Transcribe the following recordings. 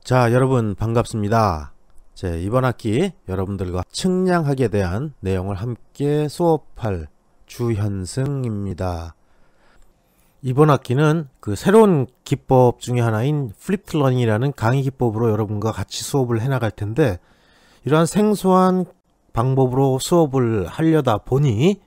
자, 여러분 반갑습니다. 이번 학기 여러분들과 측량학에 대한 내용을 함께 수업할 주현승입니다. 이번 학기는 새로운 기법 중에 하나인 플립드 러닝이라는 강의 기법으로 여러분과 같이 수업을 해나갈 텐데, 이러한 생소한 방법으로 수업을 하려다 보니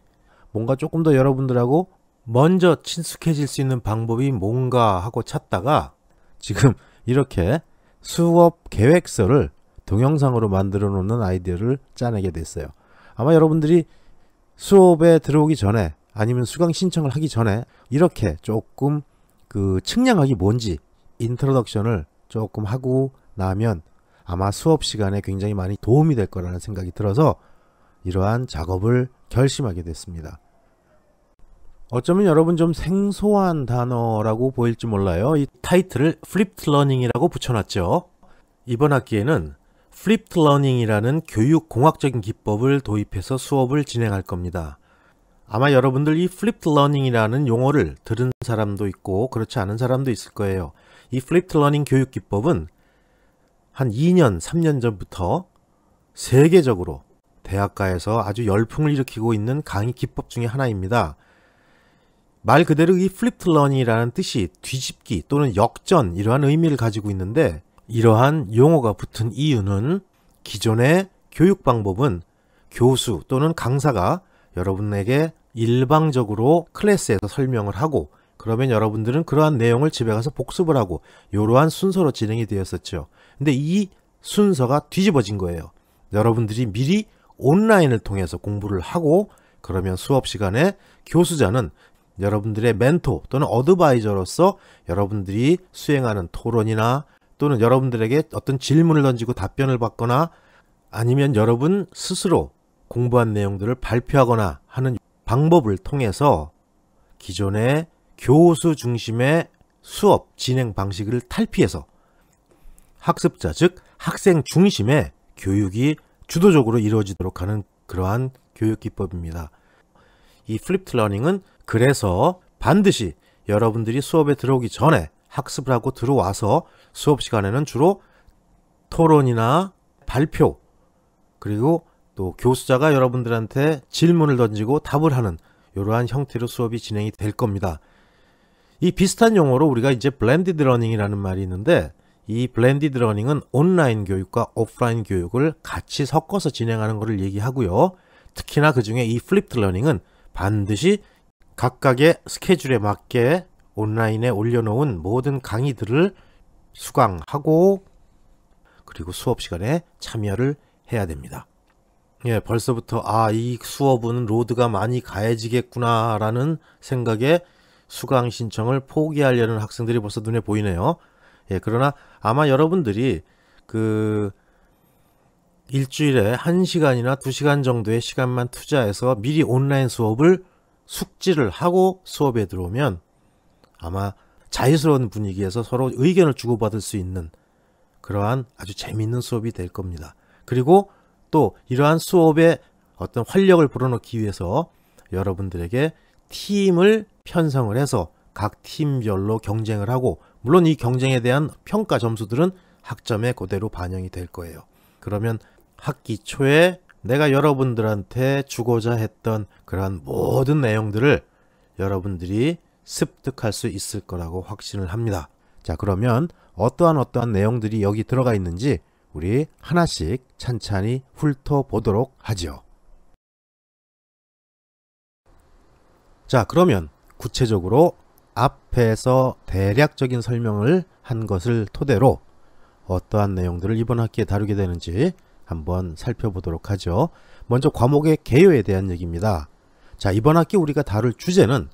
뭔가 조금 더 여러분들하고 먼저 친숙해질 수 있는 방법이 뭔가 하고 찾다가 지금 이렇게 수업 계획서를 동영상으로 만들어 놓는 아이디어를 짜내게 됐어요. 아마 여러분들이 수업에 들어오기 전에 아니면 수강 신청을 하기 전에 이렇게 조금 측량학이 뭔지 인트로덕션을 조금 하고 나면 아마 수업 시간에 굉장히 많이 도움이 될 거라는 생각이 들어서 이러한 작업을 결심하게 됐습니다. 어쩌면 여러분 좀 생소한 단어라고 보일지 몰라요. 이 타이틀을 플립드 러닝이라고 붙여놨죠. 이번 학기에는 플립드 러닝이라는 교육공학적인 기법을 도입해서 수업을 진행할 겁니다. 아마 여러분들 이 플립드 러닝이라는 용어를 들은 사람도 있고 그렇지 않은 사람도 있을 거예요. 이 플립드 러닝 교육 기법은 한 2년, 3년 전부터 세계적으로 대학가에서 아주 열풍을 일으키고 있는 강의 기법 중에 하나입니다. 말 그대로 이 플립드 러닝이라는 뜻이 뒤집기 또는 역전, 이러한 의미를 가지고 있는데, 이러한 용어가 붙은 이유는 기존의 교육 방법은 교수 또는 강사가 여러분에게 일방적으로 클래스에서 설명을 하고, 그러면 여러분들은 그러한 내용을 집에 가서 복습을 하고, 이러한 순서로 진행이 되었었죠. 근데 이 순서가 뒤집어진 거예요. 여러분들이 미리 온라인을 통해서 공부를 하고, 그러면 수업 시간에 교수자는 여러분들의 멘토 또는 어드바이저로서 여러분들이 수행하는 토론이나 또는 여러분들에게 어떤 질문을 던지고 답변을 받거나 아니면 여러분 스스로 공부한 내용들을 발표하거나 하는 방법을 통해서 기존의 교수 중심의 수업 진행 방식을 탈피해서 학습자, 즉 학생 중심의 교육이 주도적으로 이루어지도록 하는 그러한 교육 기법입니다. 이 플립드 러닝은 그래서 반드시 여러분들이 수업에 들어오기 전에 학습을 하고 들어와서 수업 시간에는 주로 토론이나 발표, 그리고 또 교수자가 여러분들한테 질문을 던지고 답을 하는 이러한 형태로 수업이 진행이 될 겁니다. 이 비슷한 용어로 우리가 이제 블렌디드 러닝이라는 말이 있는데, 이 블렌디드 러닝은 온라인 교육과 오프라인 교육을 같이 섞어서 진행하는 것을 얘기하고요. 특히나 그 중에 이 플립드 러닝은 반드시 각각의 스케줄에 맞게 온라인에 올려놓은 모든 강의들을 수강하고 그리고 수업 시간에 참여를 해야 됩니다. 벌써부터 이 수업은 로드가 많이 가해지겠구나 라는 생각에 수강 신청을 포기하려는 학생들이 벌써 눈에 보이네요. 그러나 아마 여러분들이 일주일에 1시간이나 2시간 정도의 시간만 투자해서 미리 온라인 수업을 숙지를 하고 수업에 들어오면 아마 자유스러운 분위기에서 서로 의견을 주고받을 수 있는 그러한 아주 재미있는 수업이 될 겁니다. 그리고 또 이러한 수업에 어떤 활력을 불어넣기 위해서 여러분들에게 팀을 편성을 해서 각 팀별로 경쟁을 하고, 물론 이 경쟁에 대한 평가 점수들은 학점에 그대로 반영이 될 거예요. 그러면 학기 초에 내가 여러분들한테 주고자 했던 그러한 모든 내용들을 여러분들이 습득할 수 있을 거라고 확신을 합니다. 자, 그러면 어떠한 내용들이 여기 들어가 있는지 우리 하나씩 찬찬히 훑어보도록 하죠. 자, 그러면 구체적으로 앞에서 대략적인 설명을 한 것을 토대로 어떠한 내용들을 이번 학기에 다루게 되는지 한번 살펴보도록 하죠. 먼저 과목의 개요에 대한 얘기입니다. 자, 이번 학기 우리가 다룰 주제는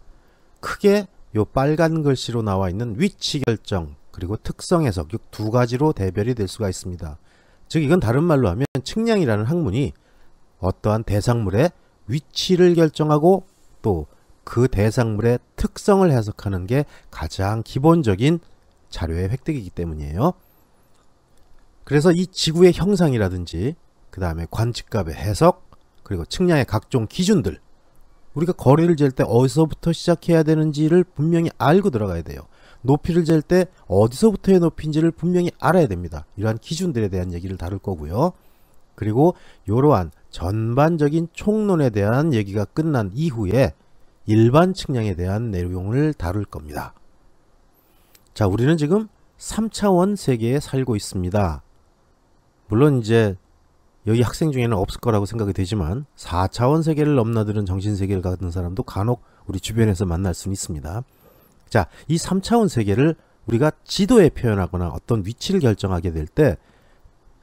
크게 요 빨간 글씨로 나와 있는 위치 결정 그리고 특성 해석, 이 두 가지로 대별이 될 수가 있습니다. 즉 이건 다른 말로 하면 측량이라는 학문이 어떠한 대상물의 위치를 결정하고 또 그 대상물의 특성을 해석하는 게 가장 기본적인 자료의 획득이기 때문이에요. 그래서 이 지구의 형상이라든지 그 다음에 관측값의 해석, 그리고 측량의 각종 기준들, 우리가 거리를 잴 때 어디서부터 시작해야 되는지를 분명히 알고 들어가야 돼요. 높이를 잴 때 어디서부터의 높이인지를 분명히 알아야 됩니다. 이러한 기준들에 대한 얘기를 다룰 거고요. 그리고 이러한 전반적인 총론에 대한 얘기가 끝난 이후에 일반 측량에 대한 내용을 다룰 겁니다. 자, 우리는 지금 3차원 세계에 살고 있습니다. 물론 이제 여기 학생 중에는 없을 거라고 생각이 되지만 4차원 세계를 넘나드는 정신세계를 갖는 사람도 간혹 우리 주변에서 만날 수는 있습니다. 자, 이 3차원 세계를 우리가 지도에 표현하거나 어떤 위치를 결정하게 될 때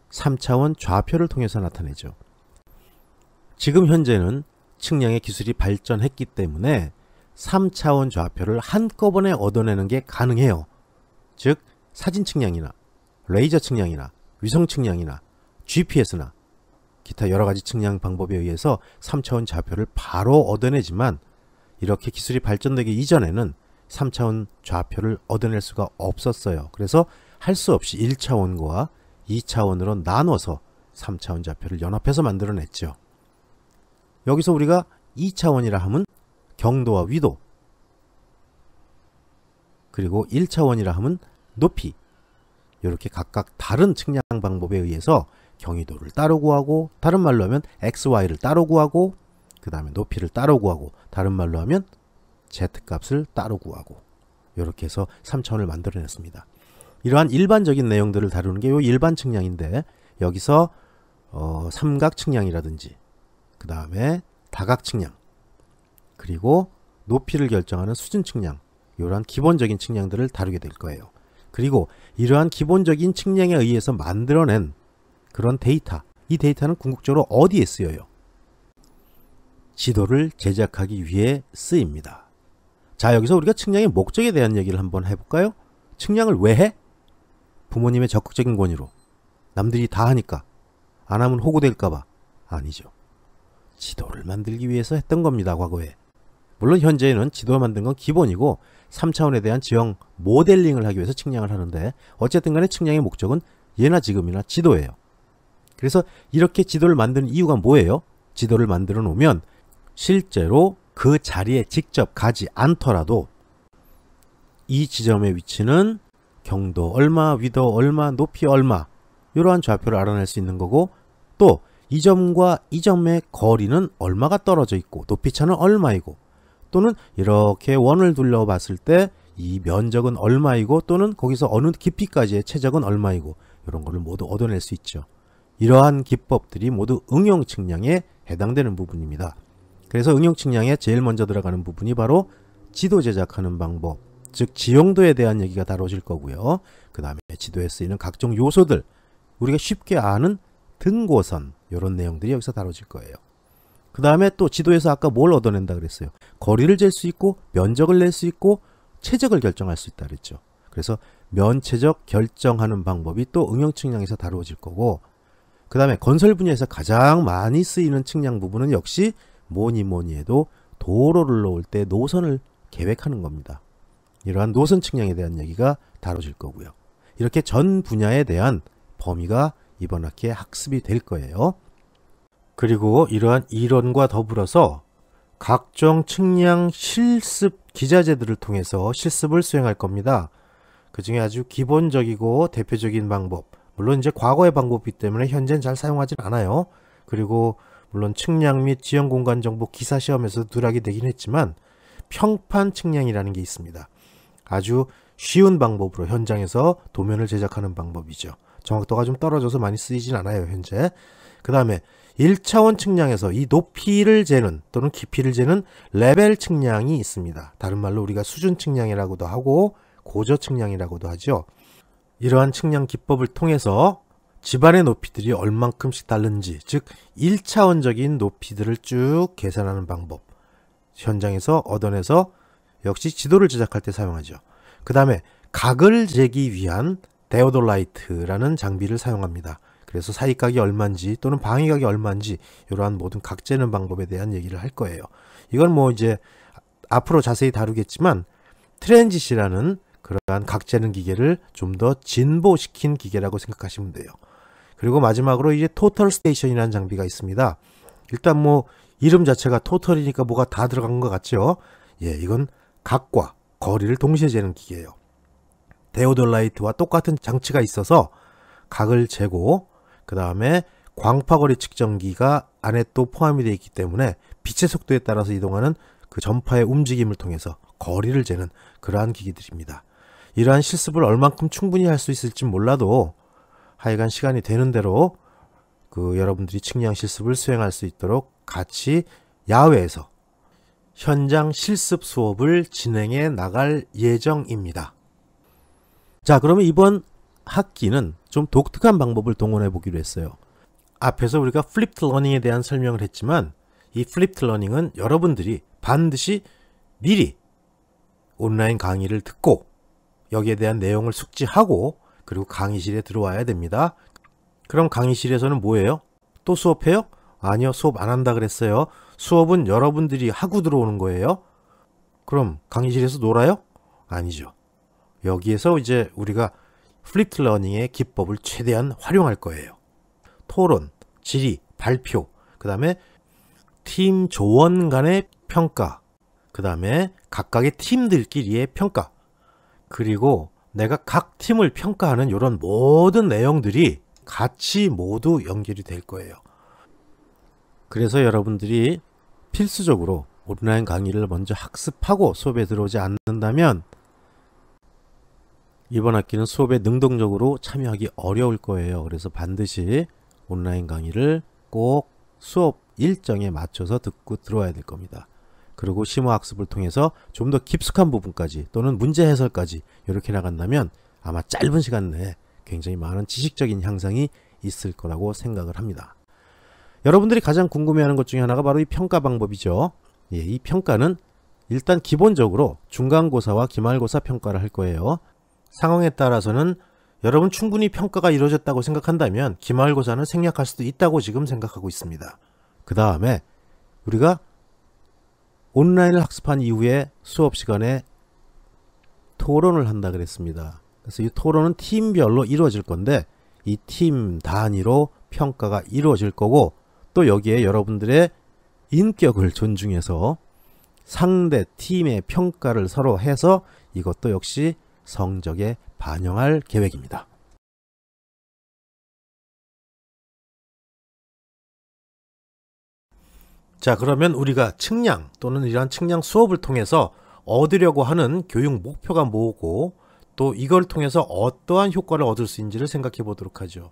3차원 좌표를 통해서 나타내죠. 지금 현재는 측량의 기술이 발전했기 때문에 3차원 좌표를 한꺼번에 얻어내는 게 가능해요. 즉 사진 측량이나 레이저 측량이나 위성 측량이나 GPS나 기타 여러가지 측량 방법에 의해서 3차원 좌표를 바로 얻어내지만 이렇게 기술이 발전되기 이전에는 3차원 좌표를 얻어낼 수가 없었어요. 그래서 할 수 없이 1차원과 2차원으로 나눠서 3차원 좌표를 연합해서 만들어냈죠. 여기서 우리가 2차원이라 하면 경도와 위도, 그리고 1차원이라 하면 높이, 이렇게 각각 다른 측량 방법에 의해서 경위도를 따로 구하고, 다른 말로 하면 XY를 따로 구하고, 그 다음에 높이를 따로 구하고, 다른 말로 하면 Z값을 따로 구하고, 이렇게 해서 3차원을 만들어냈습니다. 이러한 일반적인 내용들을 다루는 게 요 일반 측량인데, 여기서 삼각 측량이라든지 그 다음에 다각 측량, 그리고 높이를 결정하는 수준 측량, 이러한 기본적인 측량들을 다루게 될 거예요. 그리고 이러한 기본적인 측량에 의해서 만들어낸 그런 데이터, 이 데이터는 궁극적으로 어디에 쓰여요? 지도를 제작하기 위해 쓰입니다. 자, 여기서 우리가 측량의 목적에 대한 얘기를 한번 해볼까요? 측량을 왜 해? 부모님의 적극적인 권유로, 남들이 다 하니까, 안 하면 호구될까봐? 아니죠. 지도를 만들기 위해서 했던 겁니다, 과거에. 물론 현재는 지도 만든 건 기본이고 3차원에 대한 지형 모델링을 하기 위해서 측량을 하는데, 어쨌든 간에 측량의 목적은 예나 지금이나 지도예요. 그래서 이렇게 지도를 만드는 이유가 뭐예요? 지도를 만들어 놓으면 실제로 그 자리에 직접 가지 않더라도 이 지점의 위치는 경도 얼마, 위도 얼마, 높이 얼마, 이러한 좌표를 알아낼 수 있는 거고, 또 이 점과 이 점의 거리는 얼마가 떨어져 있고 높이차는 얼마이고, 또는 이렇게 원을 둘러봤을 때 이 면적은 얼마이고, 또는 거기서 어느 깊이까지의 최적은 얼마이고, 이런 거를 모두 얻어낼 수 있죠. 이러한 기법들이 모두 응용 측량에 해당되는 부분입니다. 그래서 응용 측량에 제일 먼저 들어가는 부분이 바로 지도 제작하는 방법, 즉 지형도에 대한 얘기가 다뤄질 거고요. 그 다음에 지도에 쓰이는 각종 요소들, 우리가 쉽게 아는 등고선, 이런 내용들이 여기서 다뤄질 거예요. 그 다음에 또 지도에서 아까 뭘 얻어낸다 그랬어요? 거리를 잴 수 있고, 면적을 낼 수 있고, 최적을 결정할 수 있다 그랬죠. 그래서 면최적 결정하는 방법이 또 응용 측량에서 다루어질 거고, 그 다음에 건설 분야에서 가장 많이 쓰이는 측량 부분은 역시 뭐니 해도 도로를 놓을 때 노선을 계획하는 겁니다. 이러한 노선 측량에 대한 얘기가 다뤄질 거고요. 이렇게 전 분야에 대한 범위가 이번 학기에 학습이 될 거예요. 그리고 이러한 이론과 더불어서 각종 측량 실습 기자재들을 통해서 실습을 수행할 겁니다. 그 중에 아주 기본적이고 대표적인 방법, 물론 이제 과거의 방법이기 때문에 현재는 잘 사용하진 않아요. 그리고 물론 측량 및 지형 공간 정보 기사 시험에서 누락이 되긴 했지만 평판 측량이라는 게 있습니다. 아주 쉬운 방법으로 현장에서 도면을 제작하는 방법이죠. 정확도가 좀 떨어져서 많이 쓰이진 않아요, 현재. 그 다음에 1차원 측량에서 이 높이를 재는 또는 깊이를 재는 레벨 측량이 있습니다. 다른 말로 우리가 수준 측량이라고도 하고 고저 측량이라고도 하죠. 이러한 측량 기법을 통해서 집안의 높이들이 얼만큼씩 다른지, 즉 1차원적인 높이들을 쭉 계산하는 방법, 현장에서 얻어내서 역시 지도를 제작할 때 사용하죠. 그 다음에 각을 재기 위한 데오돌라이트라는 장비를 사용합니다. 그래서 사이각이 얼마인지 또는 방위각이 얼마인지 이러한 모든 각 재는 방법에 대한 얘기를 할 거예요. 이건 뭐 이제 앞으로 자세히 다루겠지만 트랜짓이라는 그러한 각 재는 기계를 좀 더 진보시킨 기계라고 생각하시면 돼요. 그리고 마지막으로 이제 토털 스테이션이라는 장비가 있습니다. 일단 뭐 이름 자체가 토털이니까 뭐가 다 들어간 것 같죠? 예, 이건 각과 거리를 동시에 재는 기계예요. 데오돌라이트와 똑같은 장치가 있어서 각을 재고 그 다음에 광파거리 측정기가 안에 또 포함이 되어 있기 때문에 빛의 속도에 따라서 이동하는 그 전파의 움직임을 통해서 거리를 재는 그러한 기기들입니다. 이러한 실습을 얼만큼 충분히 할 수 있을지 몰라도 하여간 시간이 되는 대로 여러분들이 측량 실습을 수행할 수 있도록 같이 야외에서 현장 실습 수업을 진행해 나갈 예정입니다. 자, 그러면 이번 학기는 좀 독특한 방법을 동원해 보기로 했어요. 앞에서 우리가 플립드 러닝에 대한 설명을 했지만 이 플립드 러닝은 여러분들이 반드시 미리 온라인 강의를 듣고 여기에 대한 내용을 숙지하고 그리고 강의실에 들어와야 됩니다. 그럼 강의실에서는 뭐예요? 또 수업해요? 아니요, 수업 안 한다 그랬어요. 수업은 여러분들이 하고 들어오는 거예요. 그럼 강의실에서 놀아요? 아니죠. 여기에서 이제 우리가 플립드 러닝의 기법을 최대한 활용할 거예요. 토론, 질의, 발표, 그 다음에 팀 조원 간의 평가, 그 다음에 각각의 팀들끼리의 평가, 그리고 내가 각 팀을 평가하는 이런 모든 내용들이 같이 모두 연결이 될 거예요. 그래서 여러분들이 필수적으로 온라인 강의를 먼저 학습하고 수업에 들어오지 않는다면 이번 학기는 수업에 능동적으로 참여하기 어려울 거예요. 그래서 반드시 온라인 강의를 꼭 수업 일정에 맞춰서 듣고 들어와야 될 겁니다. 그리고 심화학습을 통해서 좀 더 깊숙한 부분까지 또는 문제 해설까지 이렇게 나간다면 아마 짧은 시간 내에 굉장히 많은 지식적인 향상이 있을 거라고 생각을 합니다. 여러분들이 가장 궁금해하는 것 중에 하나가 바로 이 평가 방법이죠. 예, 이 평가는 일단 기본적으로 중간고사와 기말고사 평가를 할 거예요. 상황에 따라서는 여러분 충분히 평가가 이루어졌다고 생각한다면 기말고사는 생략할 수도 있다고 지금 생각하고 있습니다. 그 다음에 우리가 온라인을 학습한 이후에 수업 시간에 토론을 한다 그랬습니다. 그래서 이 토론은 팀별로 이루어질 건데 이 팀 단위로 평가가 이루어질 거고 또 여기에 여러분들의 인격을 존중해서 상대 팀의 평가를 서로 해서 이것도 역시 성적에 반영할 계획입니다. 자, 그러면 우리가 측량 또는 이러한 측량 수업을 통해서 얻으려고 하는 교육 목표가 뭐고 또 이걸 통해서 어떠한 효과를 얻을 수 있는지를 생각해 보도록 하죠.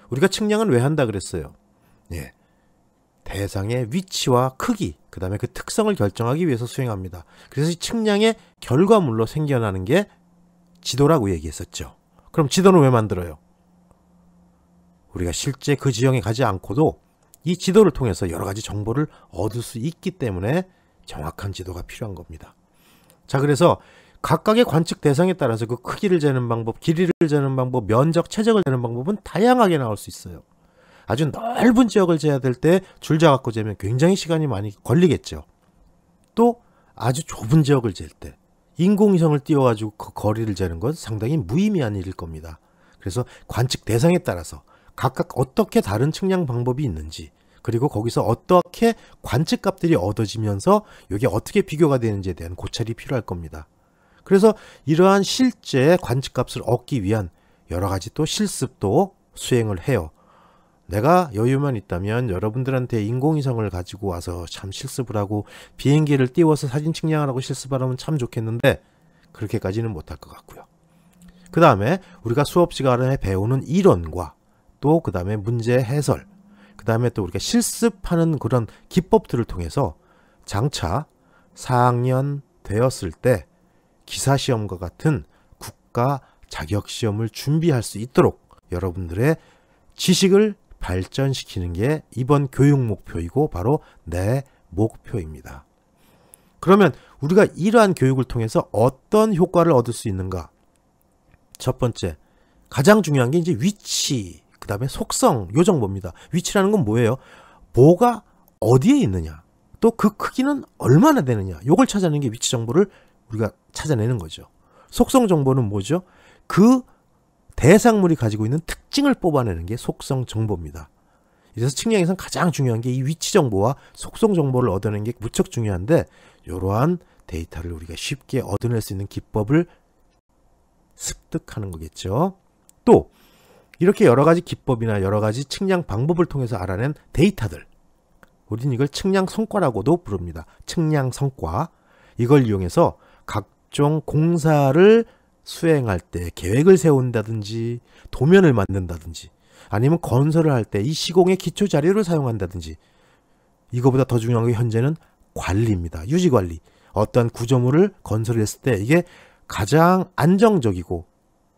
우리가 측량은 왜 한다 그랬어요? 예, 대상의 위치와 크기, 그 다음에 그 특성을 결정하기 위해서 수행합니다. 그래서 이 측량의 결과물로 생겨나는 게 지도라고 얘기했었죠. 그럼 지도는 왜 만들어요? 우리가 실제 그 지형에 가지 않고도 이 지도를 통해서 여러 가지 정보를 얻을 수 있기 때문에 정확한 지도가 필요한 겁니다. 자, 그래서 각각의 관측 대상에 따라서 그 크기를 재는 방법, 길이를 재는 방법, 면적, 최적을 재는 방법은 다양하게 나올 수 있어요. 아주 넓은 지역을 재야 될 때 줄자 갖고 재면 굉장히 시간이 많이 걸리겠죠. 또 아주 좁은 지역을 잴 때 인공위성을 띄워가지고 그 거리를 재는 건 상당히 무의미한 일일 겁니다. 그래서 관측 대상에 따라서 각각 어떻게 다른 측량 방법이 있는지 그리고 거기서 어떻게 관측값들이 얻어지면서 이게 어떻게 비교가 되는지에 대한 고찰이 필요할 겁니다. 그래서 이러한 실제 관측값을 얻기 위한 여러 가지 또 실습도 수행을 해요. 내가 여유만 있다면 여러분들한테 인공위성을 가지고 와서 참 실습을 하고 비행기를 띄워서 사진 측량하라고 실습하라면 참 좋겠는데 그렇게까지는 못할 것 같고요. 그 다음에 우리가 수업 시간에 배우는 이론과 또 그 다음에 문제 해설, 그 다음에 또 우리가 실습하는 그런 기법들을 통해서 장차 4학년 되었을 때 기사시험과 같은 국가 자격시험을 준비할 수 있도록 여러분들의 지식을 발전시키는 게 이번 교육 목표이고 바로 내 목표입니다. 그러면 우리가 이러한 교육을 통해서 어떤 효과를 얻을 수 있는가? 첫 번째, 가장 중요한 게 이제 위치, 그 다음에 속성, 요 정보입니다. 위치라는 건 뭐예요? 뭐가 어디에 있느냐, 또 그 크기는 얼마나 되느냐, 요걸 찾아내는 게 위치 정보를 우리가 찾아내는 거죠. 속성 정보는 뭐죠? 그 대상물이 가지고 있는 특징을 뽑아내는 게 속성 정보입니다. 그래서 측량에서는 가장 중요한 게 이 위치 정보와 속성 정보를 얻어내는 게 무척 중요한데 이러한 데이터를 우리가 쉽게 얻어낼 수 있는 기법을 습득하는 거겠죠. 또 이렇게 여러 가지 기법이나 여러 가지 측량 방법을 통해서 알아낸 데이터들, 우리는 이걸 측량 성과라고도 부릅니다. 측량 성과. 이걸 이용해서 각종 공사를 수행할 때 계획을 세운다든지 도면을 만든다든지 아니면 건설을 할 때 이 시공의 기초 자료를 사용한다든지, 이거보다 더 중요한 게 현재는 관리입니다. 유지관리. 어떠한 구조물을 건설했을 때 이게 가장 안정적이고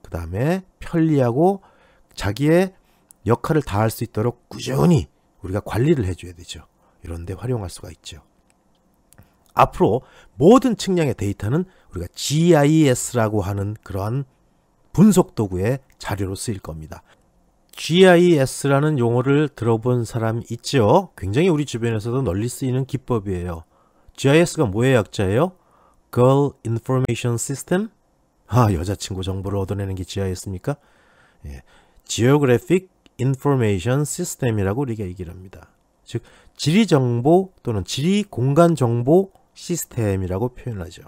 그 다음에 편리하고 자기의 역할을 다할 수 있도록 꾸준히 우리가 관리를 해줘야 되죠. 이런 데 활용할 수가 있죠. 앞으로 모든 측량의 데이터는 우리가 GIS라고 하는 그러한 분석 도구의 자료로 쓰일 겁니다. GIS라는 용어를 들어본 사람 있죠? 굉장히 우리 주변에서도 널리 쓰이는 기법이에요. GIS가 뭐의 약자예요? Girl Information System? 여자친구 정보를 얻어내는 게 GIS입니까? 예. Geographic Information System이라고 우리가 얘기를 합니다. 즉 지리정보 또는 지리공간정보 시스템이라고 표현하죠.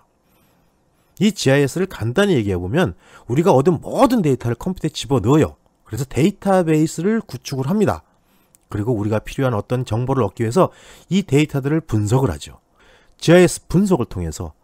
이 GIS를 간단히 얘기해보면 우리가 얻은 모든 데이터를 컴퓨터에 집어넣어요. 그래서 데이터베이스를 구축을 합니다. 그리고 우리가 필요한 어떤 정보를 얻기 위해서 이 데이터들을 분석을 하죠. GIS 분석을 통해서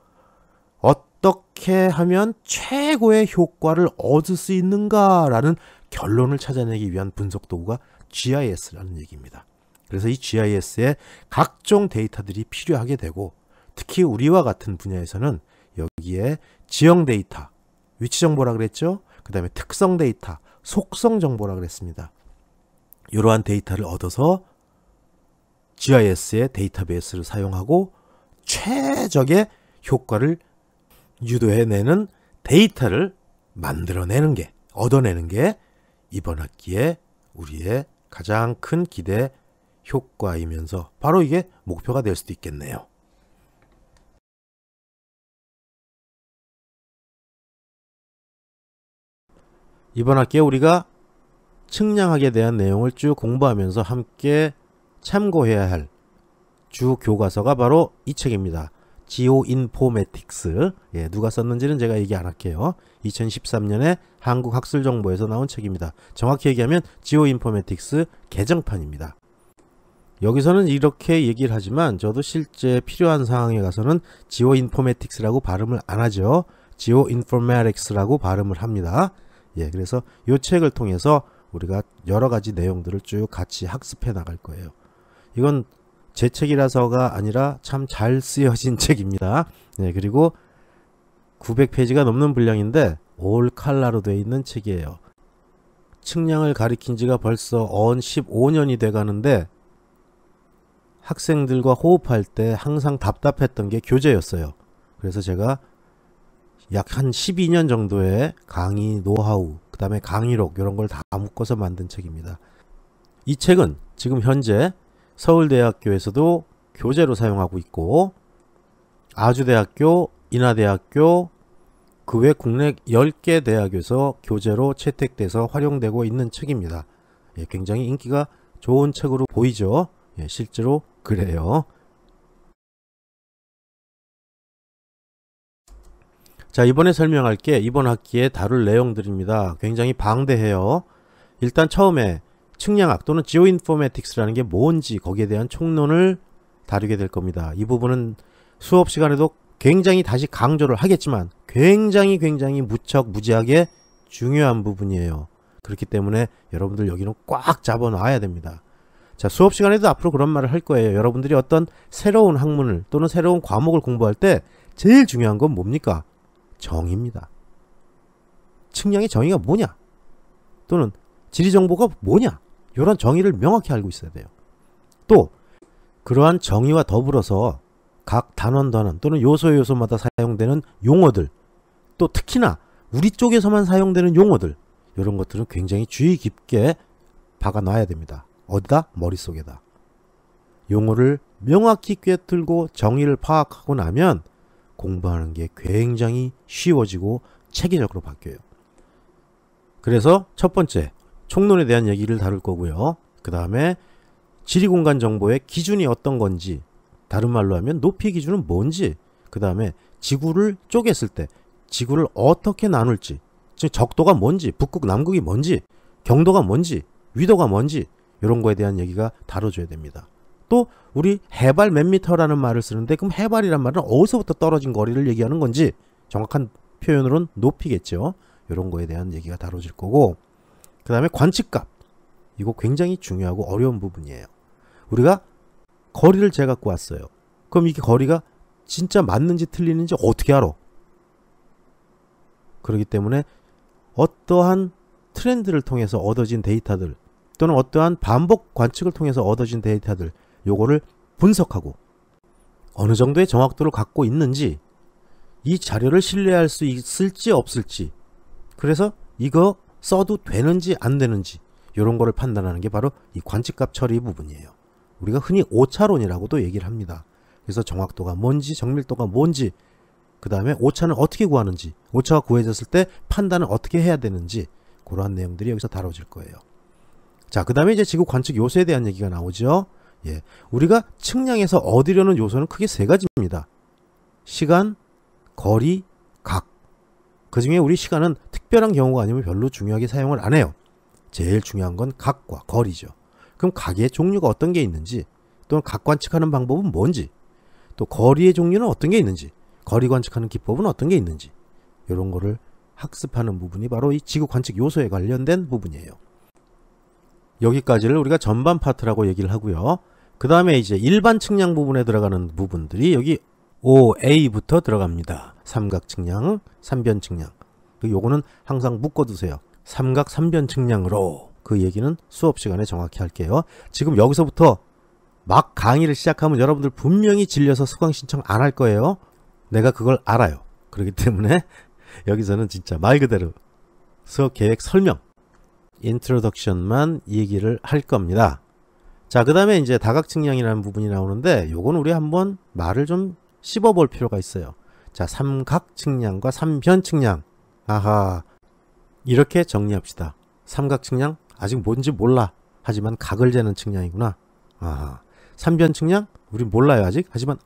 어떻게 하면 최고의 효과를 얻을 수 있는가라는 결론을 찾아내기 위한 분석 도구가 GIS라는 얘기입니다. 그래서 이 GIS에 각종 데이터들이 필요하게 되고, 특히 우리와 같은 분야에서는 여기에 지형 데이터, 위치 정보라 그랬죠? 그 다음에 특성 데이터, 속성 정보라 그랬습니다. 이러한 데이터를 얻어서 GIS의 데이터베이스를 사용하고 최적의 효과를 유도해내는 데이터를 만들어내는 게, 얻어내는 게 이번 학기에 우리의 가장 큰 기대 효과이면서 바로 이게 목표가 될 수도 있겠네요. 이번 학기에 우리가 측량학에 대한 내용을 쭉 공부하면서 함께 참고해야 할 주 교과서가 바로 이 책입니다. 지오인포매틱스. 누가 썼는지는 제가 얘기 안 할게요. 2013년에 한국학술정보에서 나온 책입니다. 정확히 얘기하면 지오인포매틱스 개정판입니다. 여기서는 이렇게 얘기를 하지만 저도 실제 필요한 상황에 가서는 지오인포매틱스라고 발음을 안 하죠. 지오인포메틱스라고 발음을 합니다. 그래서 이 책을 통해서 우리가 여러 가지 내용들을 쭉 같이 학습해 나갈 거예요. 이건 제 책이라서가 아니라 참 잘 쓰여진 책입니다. 그리고 900페이지가 넘는 분량인데 올 칼라로 되어 있는 책이에요. 측량을 가리킨 지가 벌써 언 15년이 돼 가는데 학생들과 호흡할 때 항상 답답했던 게 교재였어요. 그래서 제가 약 한 12년 정도의 강의 노하우, 그 다음에 강의록 이런 걸 다 묶어서 만든 책입니다. 이 책은 지금 현재 서울대학교에서도 교재로 사용하고 있고, 아주대학교, 인하대학교, 그 외 국내 10개 대학에서 교재로 채택돼서 활용되고 있는 책입니다. 굉장히 인기가 좋은 책으로 보이죠. 실제로 그래요. 자, 이번에 설명할 게 이번 학기에 다룰 내용들입니다. 굉장히 방대해요. 일단 처음에 측량학 또는 지오인포매틱스라는 게 뭔지 거기에 대한 총론을 다루게 될 겁니다. 이 부분은 수업 시간에도 굉장히 다시 강조를 하겠지만 굉장히 무척 무지하게 중요한 부분이에요. 그렇기 때문에 여러분들 여기는 꽉 잡아 놔야 됩니다. 자, 수업 시간에도 앞으로 그런 말을 할 거예요. 여러분들이 어떤 새로운 학문을 또는 새로운 과목을 공부할 때 제일 중요한 건 뭡니까? 정의입니다. 측량의 정의가 뭐냐? 또는 지리정보가 뭐냐? 이런 정의를 명확히 알고 있어야 돼요. 또 그러한 정의와 더불어서 각 단원 또는 요소마다 사용되는 용어들, 또 특히나 우리 쪽에서만 사용되는 용어들, 이런 것들은 굉장히 주의 깊게 박아놔야 됩니다. 어디다? 머릿속에다. 용어를 명확히 꿰뚫고 정의를 파악하고 나면 공부하는 게 굉장히 쉬워지고 체계적으로 바뀌어요. 그래서 첫 번째, 총론에 대한 얘기를 다룰 거고요. 그 다음에 지리공간 정보의 기준이 어떤 건지, 다른 말로 하면 높이 기준은 뭔지, 그 다음에 지구를 쪼갰을 때 지구를 어떻게 나눌지, 즉 적도가 뭔지, 북극, 남극이 뭔지, 경도가 뭔지, 위도가 뭔지 이런 거에 대한 얘기가 다뤄줘야 됩니다. 또 우리 해발 몇 미터라는 말을 쓰는데 그럼 해발이란 말은 어디서부터 떨어진 거리를 얘기하는 건지 정확한 표현으로는 높이겠죠. 이런 거에 대한 얘기가 다뤄질 거고 그 다음에 관측값. 이거 굉장히 중요하고 어려운 부분이에요. 우리가 거리를 재갖고 왔어요. 그럼 이게 거리가 진짜 맞는지 틀리는지 어떻게 알아? 그렇기 때문에 어떠한 트렌드를 통해서 얻어진 데이터들 또는 어떠한 반복 관측을 통해서 얻어진 데이터들 요거를 분석하고 어느 정도의 정확도를 갖고 있는지 이 자료를 신뢰할 수 있을지 없을지 그래서 이거 써도 되는지 안 되는지 이런 거를 판단하는 게 바로 이 관측값 처리 부분이에요. 우리가 흔히 오차론이라고도 얘기를 합니다. 그래서 정확도가 뭔지 정밀도가 뭔지 그 다음에 오차는 어떻게 구하는지 오차가 구해졌을 때 판단을 어떻게 해야 되는지 그러한 내용들이 여기서 다뤄질 거예요. 자, 그 다음에 이제 지구 관측 요소에 대한 얘기가 나오죠. 예, 우리가 측량해서 얻으려는 요소는 크게 세 가지입니다. 시간, 거리, 각. 그 중에 우리 시간은 특별한 경우가 아니면 별로 중요하게 사용을 안 해요. 제일 중요한 건 각과 거리죠. 그럼 각의 종류가 어떤 게 있는지 또는 각 관측하는 방법은 뭔지 또 거리의 종류는 어떤 게 있는지 거리 관측하는 기법은 어떤 게 있는지 이런 거를 학습하는 부분이 바로 이 지구 관측 요소에 관련된 부분이에요. 여기까지를 우리가 전반 파트라고 얘기를 하고요. 그 다음에 이제 일반 측량 부분에 들어가는 부분들이 여기 OA부터 들어갑니다. 삼각 측량, 삼변 측량. 요거는 항상 묶어두세요. 삼각 삼변 측량으로 그 얘기는 수업 시간에 정확히 할게요. 지금 여기서부터 막 강의를 시작하면 여러분들 분명히 질려서 수강 신청 안 할 거예요. 내가 그걸 알아요. 그렇기 때문에 여기서는 진짜 말 그대로 수업 계획 설명 인트로덕션만 얘기를 할 겁니다. 자, 그 다음에 이제 다각 측량이라는 부분이 나오는데 요건 우리 한번 말을 좀 씹어 볼 필요가 있어요. 자, 삼각 측량과 삼변 측량. 아하, 이렇게 정리합시다. 삼각 측량 아직 뭔지 몰라. 하지만 각을 재는 측량이구나. 아하. 삼변 측량 우리 몰라요 아직. 하지만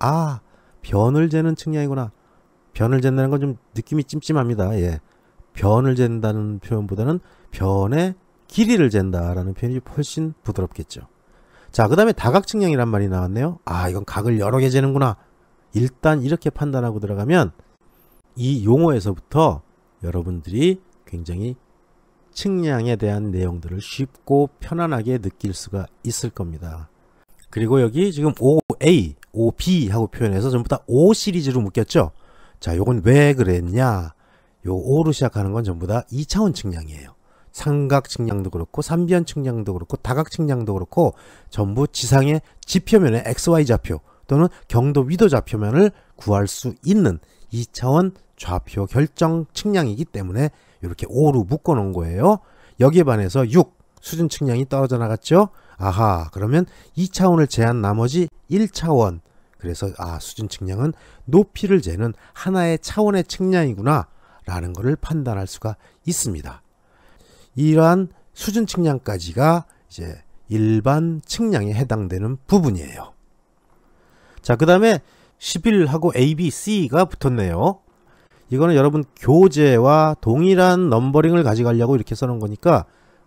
변을 재는 측량이구나. 변을 잰다는 건 좀 느낌이 찜찜합니다. 예. 변을 잰다는 표현보다는 변의 길이를 잰다라는 표현이 훨씬 부드럽겠죠. 자, 그 다음에 다각 측량이란 말이 나왔네요. 이건 각을 여러 개 재는구나. 일단 이렇게 판단하고 들어가면 이 용어에서부터 여러분들이 굉장히 측량에 대한 내용들을 쉽고 편안하게 느낄 수가 있을 겁니다. 그리고 여기 지금 OA, OB 하고 표현해서 전부 다 O 시리즈로 묶였죠. 자, 요건 왜 그랬냐? 요 O로 시작하는 건 전부 다 2차원 측량이에요. 삼각 측량도 그렇고 삼변 측량도 그렇고 다각 측량도 그렇고 전부 지상의 지표면의 XY 좌표 또는 경도 위도 좌표면을 구할 수 있는 2차원 좌표 결정 측량이기 때문에 이렇게 5로 묶어 놓은 거예요. 여기에 반해서 6 수준 측량이 떨어져 나갔죠. 아하, 그러면 2차원을 제한 나머지 1차원. 그래서 수준 측량은 높이를 재는 하나의 차원의 측량이구나 라는 것을 판단할 수가 있습니다. 이러한 수준 측량까지가 이제 일반 측량에 해당되는 부분이에요. 자, 그 다음에 11하고 A, B, C가 붙었네요. 이거는 여러분 교재와 동일한 넘버링을 가져가려고 이렇게 써놓은 거니까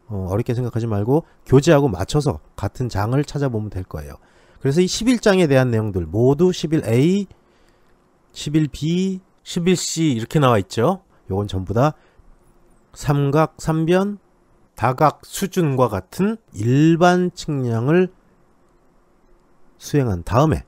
어렵게 생각하지 말고 교재하고 맞춰서 같은 장을 찾아보면 될 거예요. 그래서 이 11장에 대한 내용들 모두 11A, 11B, 11C 이렇게 나와 있죠. 요건 전부 다 삼각, 삼변, 다각 수준과 같은 일반 측량을 수행한 다음에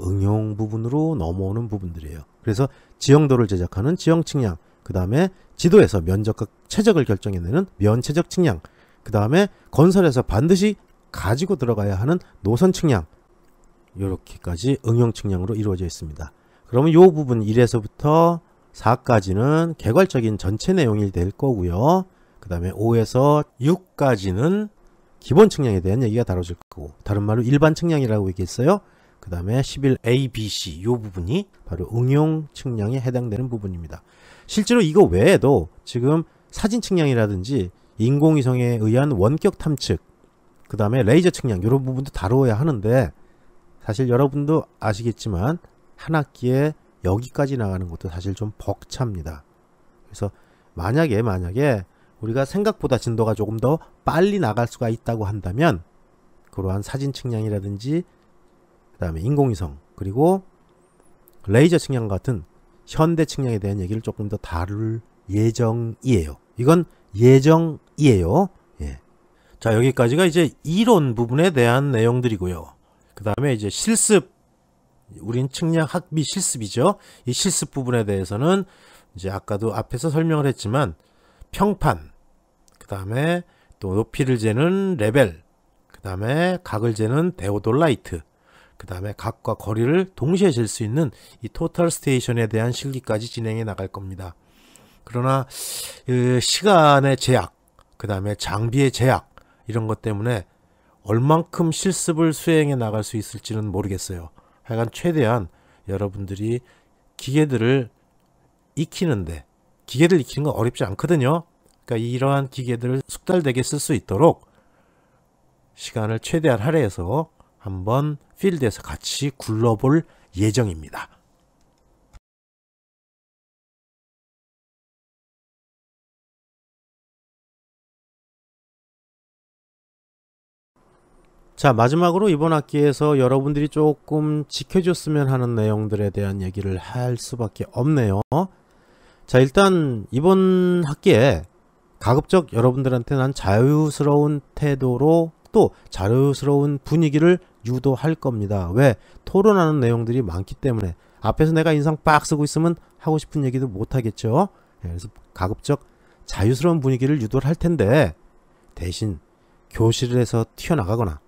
응용 부분으로 넘어오는 부분들이에요. 그래서 지형도를 제작하는 지형 측량, 그 다음에 지도에서 면적과 최적을 결정해내는 면최적 측량, 그 다음에 건설에서 반드시 가지고 들어가야 하는 노선 측량, 이렇게까지 응용 측량으로 이루어져 있습니다. 그러면 이 부분 1에서부터 4까지는 개괄적인 전체 내용이 될 거고요. 그 다음에 5에서 6까지는 기본 측량에 대한 얘기가 다뤄질 거고, 다른 말로 일반 측량이라고 얘기했어요. 그 다음에 11A, B, C 이 부분이 바로 응용 측량에 해당되는 부분입니다. 실제로 이거 외에도 지금 사진 측량이라든지 인공위성에 의한 원격 탐측, 그 다음에 레이저 측량 이런 부분도 다루어야 하는데 사실 여러분도 아시겠지만 한 학기에 여기까지 나가는 것도 사실 좀 벅찹니다. 그래서 만약에 우리가 생각보다 진도가 조금 더 빨리 나갈 수가 있다고 한다면 그러한 사진 측량이라든지 그 다음에 인공위성 그리고 레이저 측량 같은 현대 측량에 대한 얘기를 조금 더 다룰 예정이에요. 이건 예정이에요. 예. 자, 여기까지가 이제 이론 부분에 대한 내용들이고요. 그 다음에 이제 실습, 우린 측량 학비 실습이죠. 이 실습 부분에 대해서는 이제 아까도 앞에서 설명을 했지만 평판, 그 다음에 또 높이를 재는 레벨, 그 다음에 각을 재는 데오돌라이트, 그 다음에 각과 거리를 동시에 잴 수 있는 이 토탈 스테이션에 대한 실기까지 진행해 나갈 겁니다. 그러나 시간의 제약, 그 다음에 장비의 제약 이런 것 때문에 얼만큼 실습을 수행해 나갈 수 있을지는 모르겠어요. 하여간 최대한 여러분들이 기계들을 익히는데, 기계를 익히는 건 어렵지 않거든요. 그러니까 이러한 기계들을 숙달되게 쓸 수 있도록 시간을 최대한 할애해서 한번 필드에서 같이 굴러볼 예정입니다. 자, 마지막으로 이번 학기에서 여러분들이 조금 지켜줬으면 하는 내용들에 대한 얘기를 할 수밖에 없네요. 자, 일단 이번 학기에 가급적 여러분들한테 난 자유스러운 태도로 또 자유스러운 분위기를 유도할 겁니다. 왜? 토론하는 내용들이 많기 때문에. 앞에서 내가 인상 빡 쓰고 있으면 하고 싶은 얘기도 못 하겠죠. 그래서 가급적 자유스러운 분위기를 유도를 할 텐데, 대신 교실에서 튀어나가거나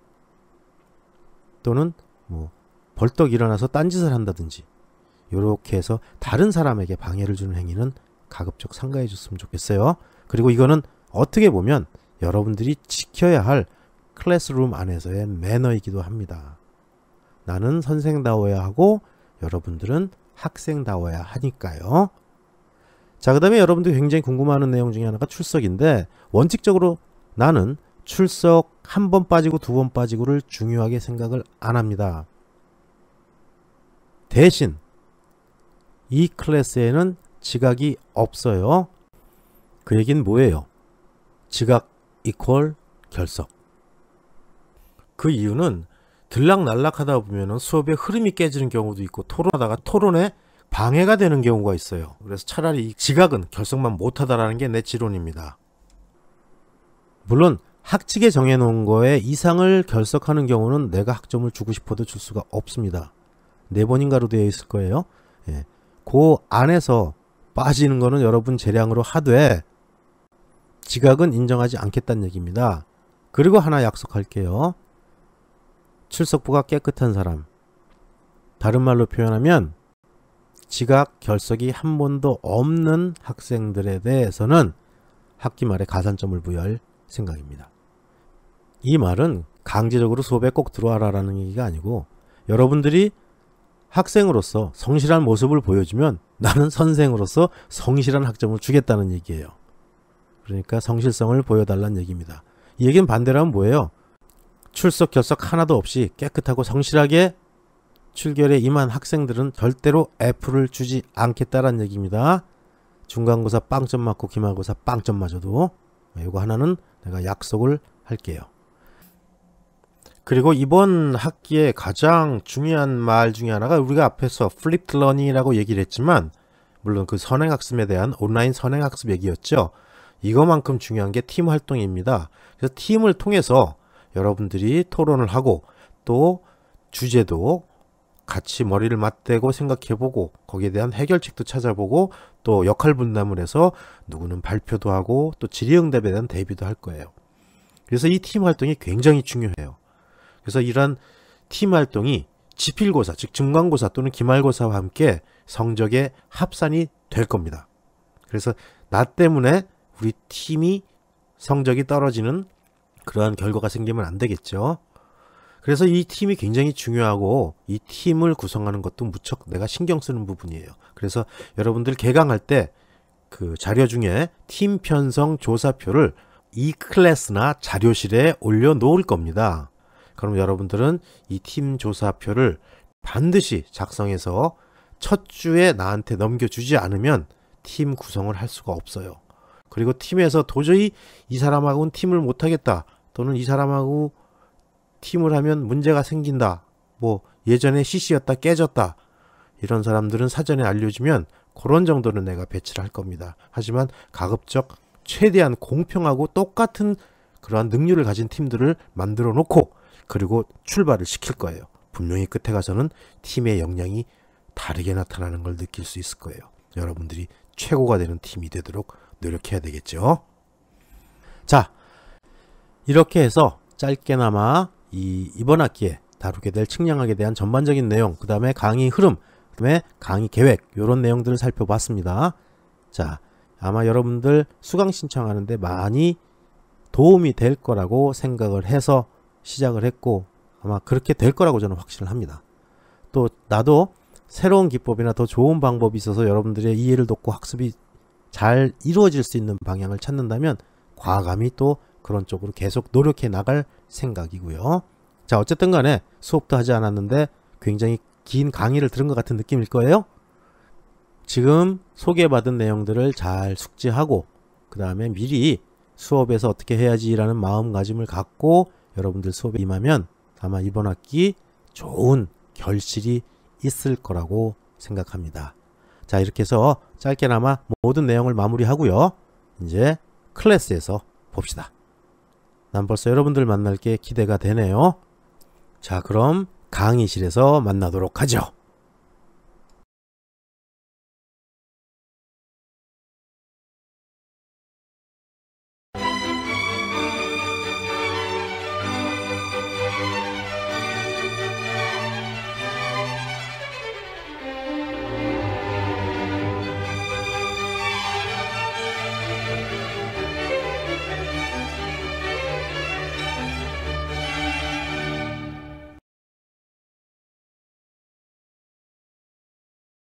또는 뭐 벌떡 일어나서 딴짓을 한다든지 이렇게 해서 다른 사람에게 방해를 주는 행위는 가급적 삼가해 줬으면 좋겠어요. 그리고 이거는 어떻게 보면 여러분들이 지켜야 할 클래스룸 안에서의 매너이기도 합니다. 나는 선생다워야 하고 여러분들은 학생다워야 하니까요. 자, 그 다음에 여러분들이 굉장히 궁금해하는 내용 중에 하나가 출석인데, 원칙적으로 나는 출석 한 번 빠지고 두 번 빠지고를 중요하게 생각을 안 합니다. 대신 이 클래스에는 지각이 없어요. 그 얘기는 뭐예요? 지각 이퀄 결석. 그 이유는 들락날락 하다 보면 수업의 흐름이 깨지는 경우도 있고 토론하다가 토론에 방해가 되는 경우가 있어요. 그래서 차라리 지각은 결석만 못하다라는 게 내 지론입니다. 물론 학칙에 정해놓은 거에 이상을 결석하는 경우는 내가 학점을 주고 싶어도 줄 수가 없습니다. 4번인가로 되어 있을 거예요. 예. 그 안에서 빠지는 거는 여러분 재량으로 하되 지각은 인정하지 않겠다는 얘기입니다. 그리고 하나 약속할게요. 출석부가 깨끗한 사람, 다른 말로 표현하면 지각, 결석이 한 번도 없는 학생들에 대해서는 학기 말에 가산점을 부여할 생각입니다. 이 말은 강제적으로 수업에 꼭 들어와라라는 얘기가 아니고, 여러분들이 학생으로서 성실한 모습을 보여주면 나는 선생으로서 성실한 학점을 주겠다는 얘기예요. 그러니까 성실성을 보여달라는 얘기입니다. 이 얘기는 반대로 하면 뭐예요? 출석 결석 하나도 없이 깨끗하고 성실하게 출결에 임한 학생들은 절대로 F를 주지 않겠다라는 얘기입니다. 중간고사 빵점 맞고 기말고사 빵점 맞아도 이거 하나는 내가 약속을 할게요. 그리고 이번 학기에 가장 중요한 말 중에 하나가, 우리가 앞에서 플립드 러닝이라고 얘기를 했지만 물론 그 선행학습에 대한 온라인 선행학습 얘기였죠. 이거만큼 중요한 게 팀 활동입니다. 그래서 팀을 통해서 여러분들이 토론을 하고 또 주제도 같이 머리를 맞대고 생각해보고 거기에 대한 해결책도 찾아보고 또 역할 분담을 해서 누구는 발표도 하고 또 질의응답에 대한 대비도 할 거예요. 그래서 이 팀 활동이 굉장히 중요해요. 그래서 이러한 팀 활동이 지필고사, 즉 중간고사 또는 기말고사와 함께 성적의 합산이 될 겁니다. 그래서 나 때문에 우리 팀이 성적이 떨어지는 그러한 결과가 생기면 안 되겠죠. 그래서 이 팀이 굉장히 중요하고 이 팀을 구성하는 것도 무척 내가 신경 쓰는 부분이에요. 그래서 여러분들 개강할 때 그 자료 중에 팀 편성 조사표를 이 클래스나 자료실에 올려 놓을 겁니다. 그럼 여러분들은 이 팀 조사표를 반드시 작성해서 첫 주에 나한테 넘겨주지 않으면 팀 구성을 할 수가 없어요. 그리고 팀에서 도저히 이 사람하고는 팀을 못하겠다, 또는 이 사람하고 팀을 하면 문제가 생긴다, 뭐 예전에 CC였다 깨졌다, 이런 사람들은 사전에 알려주면 그런 정도는 내가 배치를 할 겁니다. 하지만 가급적 최대한 공평하고 똑같은 그러한 능률을 가진 팀들을 만들어 놓고 그리고 출발을 시킬 거예요. 분명히 끝에 가서는 팀의 역량이 다르게 나타나는 걸 느낄 수 있을 거예요. 여러분들이 최고가 되는 팀이 되도록 노력해야 되겠죠. 자, 이렇게 해서 짧게나마 이번 학기에 다루게 될 측량학에 대한 전반적인 내용, 그 다음에 강의 흐름, 그 다음에 강의 계획, 이런 내용들을 살펴봤습니다. 자, 아마 여러분들 수강 신청하는데 많이 도움이 될 거라고 생각을 해서 시작을 했고, 아마 그렇게 될 거라고 저는 확신을 합니다. 또 나도 새로운 기법이나 더 좋은 방법이 있어서 여러분들의 이해를 돕고 학습이 잘 이루어질 수 있는 방향을 찾는다면 과감히 또 그런 쪽으로 계속 노력해 나갈 생각이고요. 자, 어쨌든 간에 수업도 하지 않았는데 굉장히 긴 강의를 들은 것 같은 느낌일 거예요. 지금 소개받은 내용들을 잘 숙지하고 그 다음에 미리 수업에서 어떻게 해야지라는 마음가짐을 갖고 여러분들 수업에 임하면 아마 이번 학기 좋은 결실이 있을 거라고 생각합니다. 자, 이렇게 해서 짧게나마 모든 내용을 마무리하고요. 이제 클래스에서 봅시다. 난 벌써 여러분들 만날 게 기대가 되네요. 자, 그럼 강의실에서 만나도록 하죠.